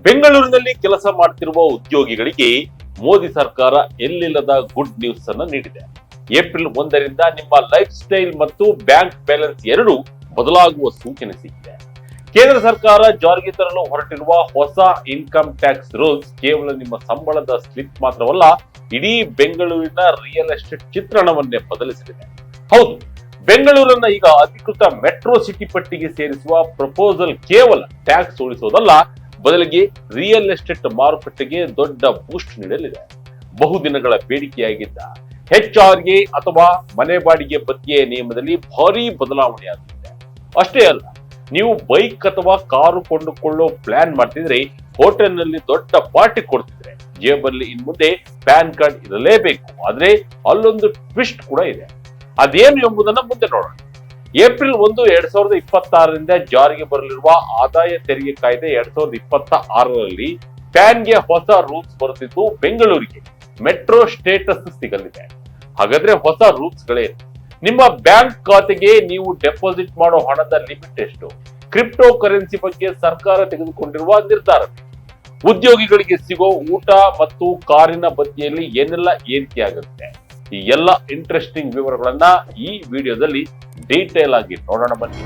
ಬೆಂಗಳೂರಿನಲ್ಲಿ ಕೆಲಸ ಮಾಡ್ತಿರುವ ಉದ್ಯೋಗಿಗಳಿಗೆ ಮೋದಿ ಸರ್ಕಾರ ಎಲ್ಲಿಲ್ಲದ ಗುಡ್ ನ್ಯೂಸ್ ಅನ್ನು ನೀಡಿದೆ. ಏಪ್ರಿಲ್ 1ರಿಂದ ನಿಮ್ಮ ಲೈಫ್ ಸ್ಟೈಲ್ ಮತ್ತು ಬ್ಯಾಂಕ್ ಬ್ಯಾಲೆನ್ಸ್ ಎರಡೂ ಬದಲಾಗುವ ಸೂಚನೆ ಸಿಕ್ಕಿದೆ. ಕೇಂದ್ರ ಸರ್ಕಾರ ಜಾರಿಗೆ ತರಲು ಹೊರಟಿರುವ ಹೊಸ ಇನ್ಕಮ್ ಟ್ಯಾಕ್ಸ್ ರೂಲ್ಸ್ ಕೇವಲ ನಿಮ್ಮ ಸಂಬಳದ ಸ್ಲಿಪ್ ಮಾತ್ರವಲ್ಲ, ಇಡೀ ಬೆಂಗಳೂರಿನ ರಿಯಲ್ ಎಸ್ಟೇಟ್ ಚಿತ್ರಣವನ್ನೇ ಬದಲಿಸಲಿದೆ. ಹೌದು, ಬೆಂಗಳೂರನ್ನ ಈಗ ಅಧಿಕೃತ ಮೆಟ್ರೋ ಸಿಟಿ ಪಟ್ಟಿಗೆ ಸೇರಿಸುವ ಪ್ರಪೋಸಲ್ ಕೇವಲ ಟ್ಯಾಕ್ಸ್ ಉಳಿಸೋದಲ್ಲ, ಬದಲಿಗೆ ರಿಯಲ್ ಎಸ್ಟೇಟ್ ಮಾರುಕಟ್ಟೆಗೆ ದೊಡ್ಡ ಬೂಸ್ಟ್ ನೀಡಲಿದೆ. ಬಹುದಿನಗಳ ಬೇಡಿಕೆಯಾಗಿದ್ದ HRA ಅಥವಾ ಮನೆ ಬಾಡಿಗೆ ಭತ್ಯೆಯ ನಿಯಮದಲ್ಲಿ ಭಾರೀ ಬದಲಾವಣೆಯಾಗುತ್ತಿದೆ. ಅಷ್ಟೇ ಅಲ್ಲ, ನೀವು ಬೈಕ್ ಅಥವಾ ಕಾರು ಕೊಂಡುಕೊಳ್ಳೋ ಪ್ಲಾನ್ ಮಾಡ್ತಿದ್ರೆ, ಹೋಟೆಲ್ನಲ್ಲಿ ದೊಡ್ಡ ಪಾರ್ಟಿ ಕೊಡ್ತಿದ್ರೆ, ಜೇಬಲ್ಲಿ ಇನ್ ಮುಂದೆ ಪ್ಯಾನ್ ಕಾರ್ಡ್ ಇರಲೇಬೇಕು. ಆದ್ರೆ ಅಲ್ಲೊಂದು ಟ್ವಿಸ್ಟ್ ಕೂಡ ಇದೆ. ಅದೇನು ಎಂಬುದನ್ನ ಮುಂದೆ ನೋಡೋಣ. ಏಪ್ರಿಲ್ 1, 2026ರಿಂದ ಜಾರಿಗೆ ಬರಲಿರುವ ಆದಾಯ ತೆರಿಗೆ ಕಾಯ್ದೆ 2026ರಲ್ಲಿ ಪ್ಯಾನ್ಗೆ ಹೊಸ ರೂಲ್ಸ್ ಬರುತ್ತಿದ್ದು, ಬೆಂಗಳೂರಿಗೆ ಮೆಟ್ರೋ ಸ್ಟೇಟಸ್ ಸಿಗಲಿದೆ. ಹಾಗಾದ್ರೆ ಹೊಸ ರೂಲ್ಸ್ ಗಳೇನು? ನಿಮ್ಮ ಬ್ಯಾಂಕ್ ಖಾತೆಗೆ ನೀವು ಡೆಪಾಸಿಟ್ ಮಾಡೋ ಹಣದ ಲಿಮಿಟ್ ಎಷ್ಟು? ಕ್ರಿಪ್ಟೋ ಕರೆನ್ಸಿ ಬಗ್ಗೆ ಸರ್ಕಾರ ತೆಗೆದುಕೊಂಡಿರುವ ನಿರ್ಧಾರ, ಉದ್ಯೋಗಿಗಳಿಗೆ ಸಿಗೋ ಊಟ ಮತ್ತು ಕಾರಿನ ಭತ್ಯೆಯಲ್ಲಿ ಏನೆಲ್ಲ ಏರಿಕೆಯಾಗುತ್ತೆ, ಈ ಎಲ್ಲ ಇಂಟ್ರೆಸ್ಟಿಂಗ್ ವಿವರಗಳನ್ನ ಈ ವಿಡಿಯೋದಲ್ಲಿ ಡೀಟೇಲ್ ಆಗಿ ನೋಡೋಣ ಬನ್ನಿ.